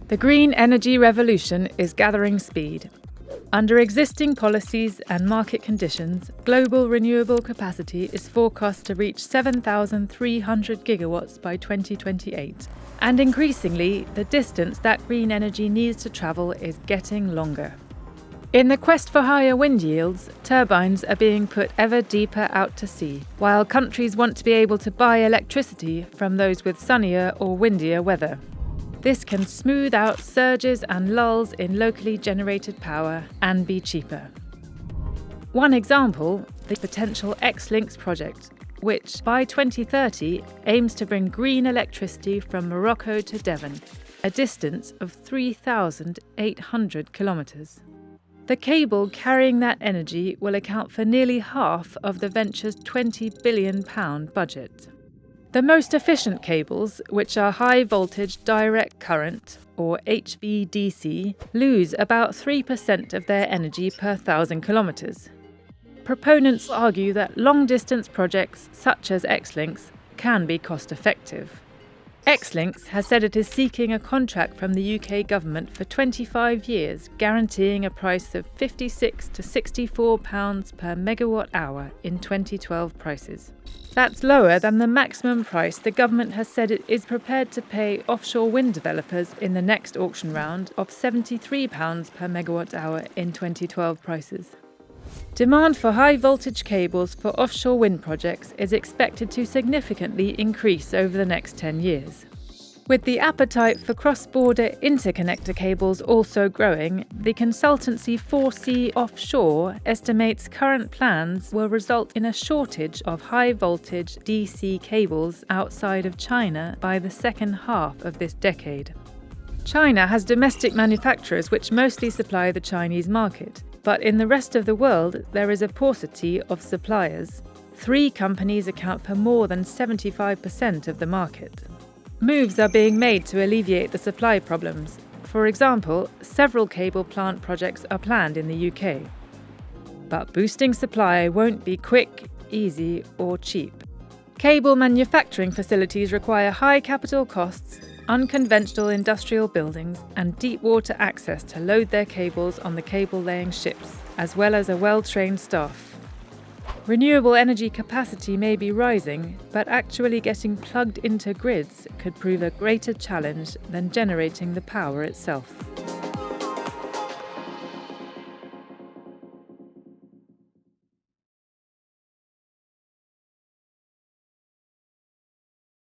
The green energy revolution is gathering speed. Under existing policies and market conditions, global renewable capacity is forecast to reach 7,300 gigawatts by 2028. And increasingly, the distance that green energy needs to travel is getting longer. In the quest for higher wind yields, turbines are being put ever deeper out to sea, while countries want to be able to buy electricity from those with sunnier or windier weather. This can smooth out surges and lulls in locally generated power and be cheaper. One example, the potential X-Links project, which by 2030 aims to bring green electricity from Morocco to Devon, a distance of 3,800 kilometres. The cable carrying that energy will account for nearly half of the venture's £20 billion budget. The most efficient cables, which are high voltage direct current, or HVDC, lose about 3% of their energy per 1,000 kilometres. Proponents argue that long-distance projects such as X-Links can be cost-effective. X-Links has said it is seeking a contract from the UK government for 25 years, guaranteeing a price of £56 to £64 per megawatt hour in 2012 prices. That's lower than the maximum price the government has said it is prepared to pay offshore wind developers in the next auction round of £73 per megawatt hour in 2012 prices. Demand for high-voltage cables for offshore wind projects is expected to significantly increase over the next 10 years. With the appetite for cross-border interconnector cables also growing, the consultancy 4C Offshore estimates current plans will result in a shortage of high-voltage DC cables outside of China by the second half of this decade. China has domestic manufacturers which mostly supply the Chinese market. But in the rest of the world, there is a paucity of suppliers. 3 companies account for more than 75% of the market. Moves are being made to alleviate the supply problems. For example, several cable plant projects are planned in the UK. But boosting supply won't be quick, easy, or cheap. Cable manufacturing facilities require high capital costs, unconventional industrial buildings, and deep water access to load their cables on the cable-laying ships, as well as a well-trained staff. Renewable energy capacity may be rising, but actually getting plugged into grids could prove a greater challenge than generating the power itself.